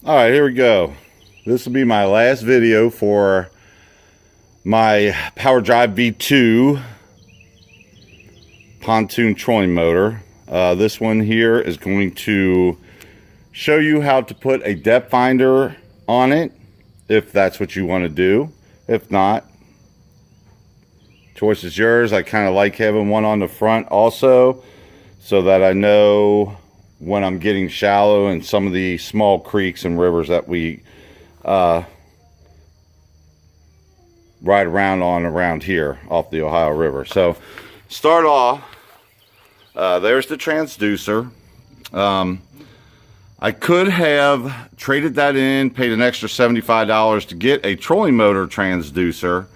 All right, here we go. This will be my last video for my Powerdrive V2 pontoon trolling motor. This one here is going to show you how to put a depth finder on it, if that's what you want to do. If not, choice is yours. I kind of like having one on the front also, so that I know when I'm getting shallow in some of the small creeks and rivers that we ride around here off the Ohio River. So start off, there's the transducer. I could have traded that in, paid an extra $75 to get a trolling motor transducer,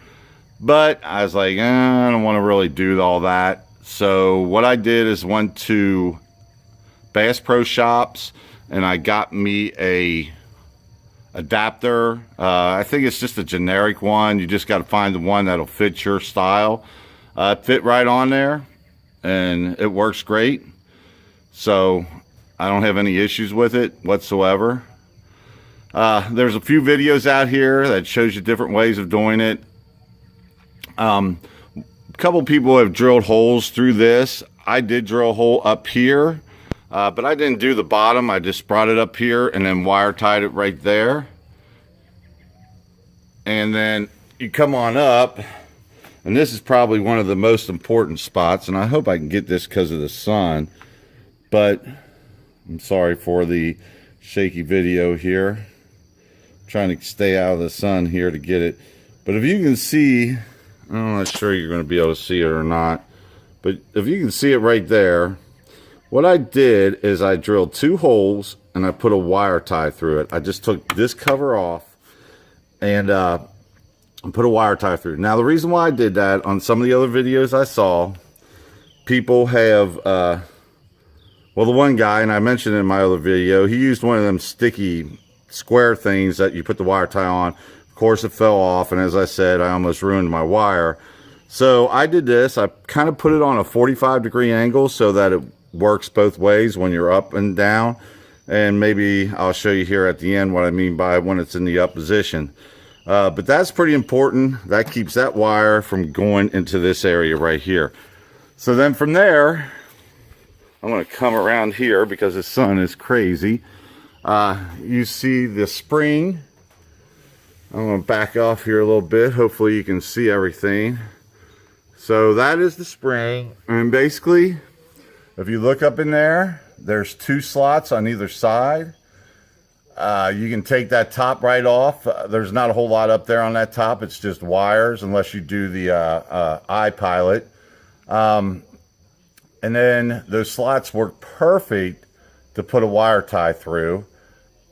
but I was like, I don't want to really do all that. So what I did is went to Bass Pro Shops and I got me a adapter. I think it's just a generic one. You just got to find the one that'll fit your style. It fit right on there and it works great. So I don't have any issues with it whatsoever. There's a few videos out here that shows you different ways of doing it. A couple people have drilled holes through this. I did drill a hole up here. But I didn't do the bottom. I just brought it up here and then wire tied it right there. And then you come on up, and this is probably one of the most important spots, and I hope I can get this because of the sun, but I'm sorry for the shaky video here. I'm trying to stay out of the sun here to get it. But if you can see, I'm not sure you're going to be able to see it or not, but if you can see it right there, what I did is I drilled 2 holes and I put a wire tie through it. I just took this cover off and put a wire tie through. Now the reason why I did that, on some of the other videos I saw, people have, well, the one guy, and I mentioned in my other video, he used one of them sticky square things that you put the wire tie on. Of course it fell off, and as I said, I almost ruined my wire. So I did this. I kind of put it on a 45-degree angle so that it works both ways when you're up and down, and maybe I'll show you here at the end what I mean by when it's in the up position. But that's pretty important. That keeps that wire from going into this area right here. So then from there, I'm going to come around here because the sun is crazy. You see the spring. I'm going to back off here a little bit. Hopefully you can see everything. So that is the spring, and basically, if you look up in there, there's 2 slots on either side. You can take that top right off. There's not a whole lot up there on that top. It's just wires, unless you do the iPilot. And then those slots work perfect to put a wire tie through.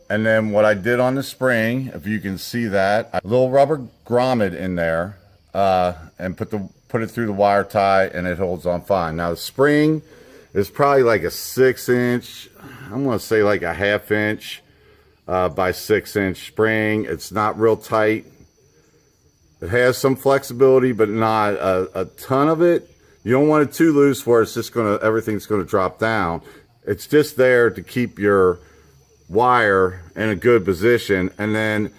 And then what I did on the spring, if you can see that, a little rubber grommet in there, and put it through the wire tie, and it holds on fine. Now the spring is probably like a 6-inch, I'm going to say like a 1/2 inch by 6-inch spring. It's not real tight. It has some flexibility, but not a ton of it. You don't want it too loose where it's just everything's going to drop down. It's just there to keep your wire in a good position, and then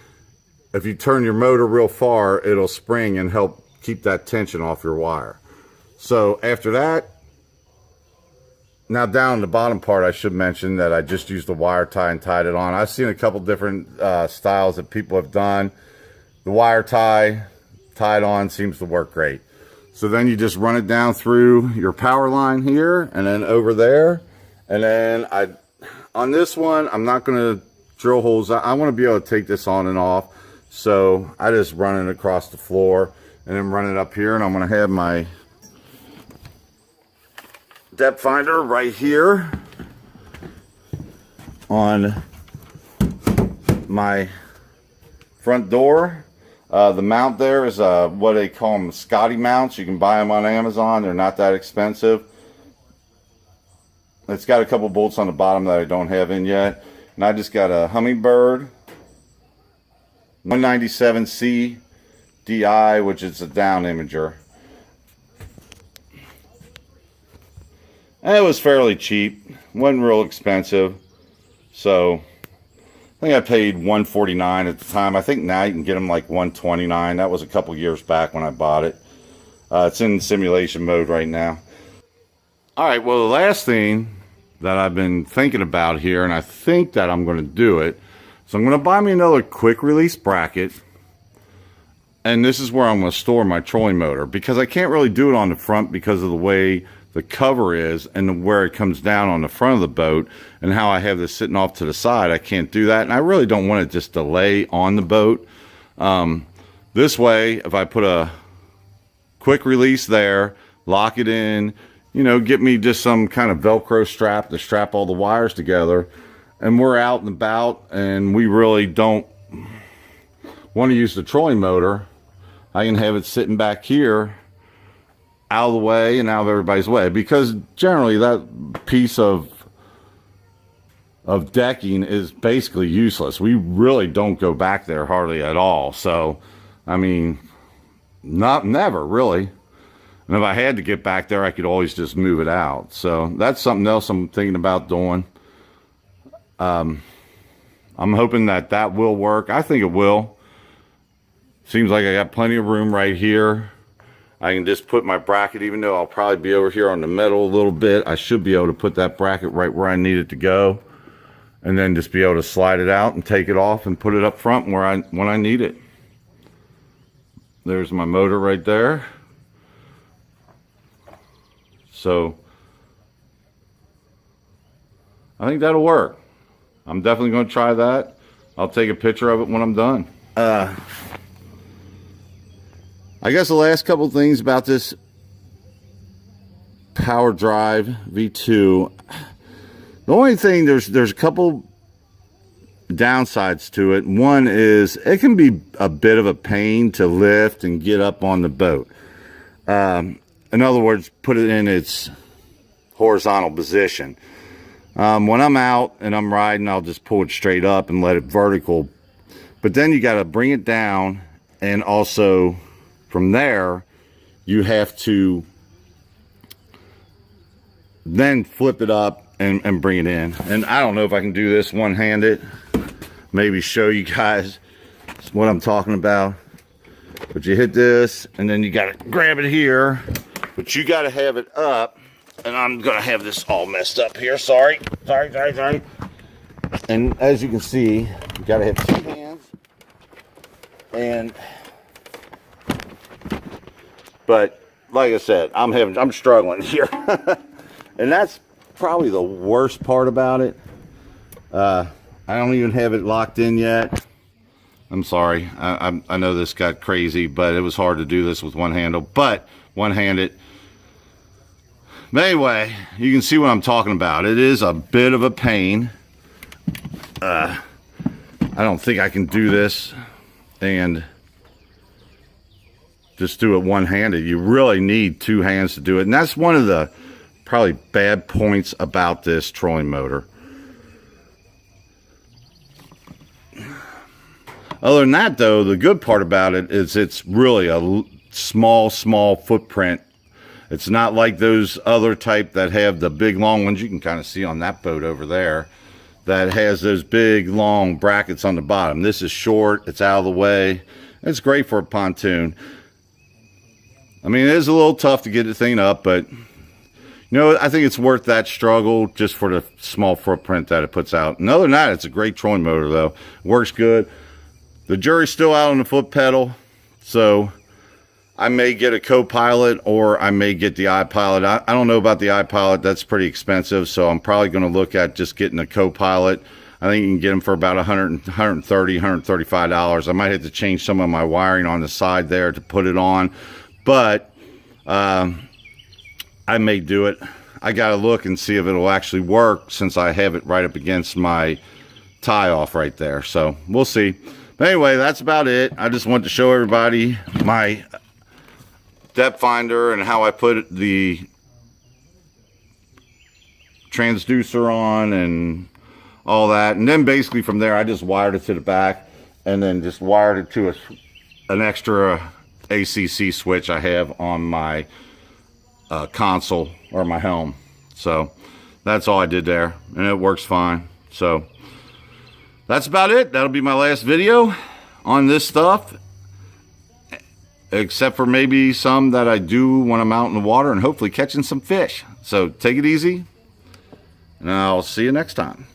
if you turn your motor real far, it'll spring and help keep that tension off your wire. So after that, now down the bottom part, I should mention that I just used the wire tie and tied it on. I've seen a couple different styles that people have done. The wire tie tied on seems to work great. So then you just run it down through your power line here and then over there. And then on this one, I'm not going to drill holes. I want to be able to take this on and off. So I just run it across the floor and then run it up here, and I'm going to have my depth finder right here on my front door. The mount there is what they call them Scotty mounts. You can buy them on Amazon. They're not that expensive. It's got a couple bolts on the bottom that I don't have in yet. And I just got a Humminbird 197C DI, which is a down imager. And it was fairly cheap, wasn't real expensive. So I think I paid $149 at the time. I think now you can get them like $129. That was a couple years back when I bought it. It's in simulation mode right now. All right, well, the last thing that I've been thinking about here, and I think that I'm going to do it, so I'm going to buy me another quick release bracket, and this is where I'm going to store my trolling motor, because I can't really do it on the front because of the way the cover is and where it comes down on the front of the boat, and how I have this sitting off to the side. I can't do that, and I really don't want it just to lay on the boat. This way, if I put a quick release there, lock it in, you know, get me just some kind of Velcro strap to strap all the wires together, and we're out and about and we really don't want to use the trolling motor, I can have it sitting back here out of the way and out of everybody's way, because generally that piece of decking is basically useless. We really don't go back there hardly at all. So I mean, never really. And if I had to get back there, I could always just move it out. So that's something else I'm thinking about doing. I'm hoping that that will work. I think it will. Seems like I got plenty of room right here. I can just put my bracket, even though I'll probably be over here on the metal a little bit, I should be able to put that bracket right where I need it to go. And then just be able to slide it out and take it off and put it up front when I need it. There's my motor right there. So I think that'll work. I'm definitely going to try that. I'll take a picture of it when I'm done. I guess the last couple things about this Powerdrive V2. The only thing, there's a couple downsides to it. One is it can be a bit of a pain to lift and get up on the boat. In other words, put it in its horizontal position. When I'm out and I'm riding, I'll just pull it straight up and let it vertical. But then you got to bring it down, and also from there, you have to then flip it up and bring it in. And I don't know if I can do this one-handed. Maybe show you guys what I'm talking about. But you hit this, and then you got to grab it here. But you got to have it up, and I'm going to have this all messed up here. Sorry. And as you can see, you got to have two hands. But like I said, I'm struggling here. And that's probably the worst part about it. I don't even have it locked in yet. I'm sorry. I know this got crazy, but it was hard to do this with one handle. But one-handed. But anyway, you can see what I'm talking about. It is a bit of a pain. I don't think I can do this and just do it one-handed. You really need two hands to do it. And that's one of the probably bad points about this trolling motor. Other than that, though, the good part about it is it's really a small footprint. It's not like those other type that have the big long ones you can kind of see on that boat over there, that has those big long brackets on the bottom. This is short, it's out of the way. It's great for a pontoon. I mean, it is a little tough to get the thing up, but you know, I think it's worth that struggle just for the small footprint that it puts out. And other than that, it's a great trolling motor, though. Works good. The jury's still out on the foot pedal, so I may get a co-pilot or I may get the iPilot. I don't know about the iPilot. That's pretty expensive, so I'm probably going to look at just getting a co-pilot. I think you can get them for about $130, $135. I might have to change some of my wiring on the side there to put it on, but I may do it. I got to look and see if it'll actually work, since I have it right up against my tie-off right there. So we'll see. But anyway, that's about it. I just want to show everybody my depth finder and how I put the transducer on and all that. And then basically from there, I just wired it to the back and then just wired it to an extra ACC switch I have on my console or my helm. So that's all I did there, and it works fine. So that's about it. That'll be my last video on this stuff, except for maybe some that I do when I'm out in the water and hopefully catching some fish. So take it easy, and I'll see you next time.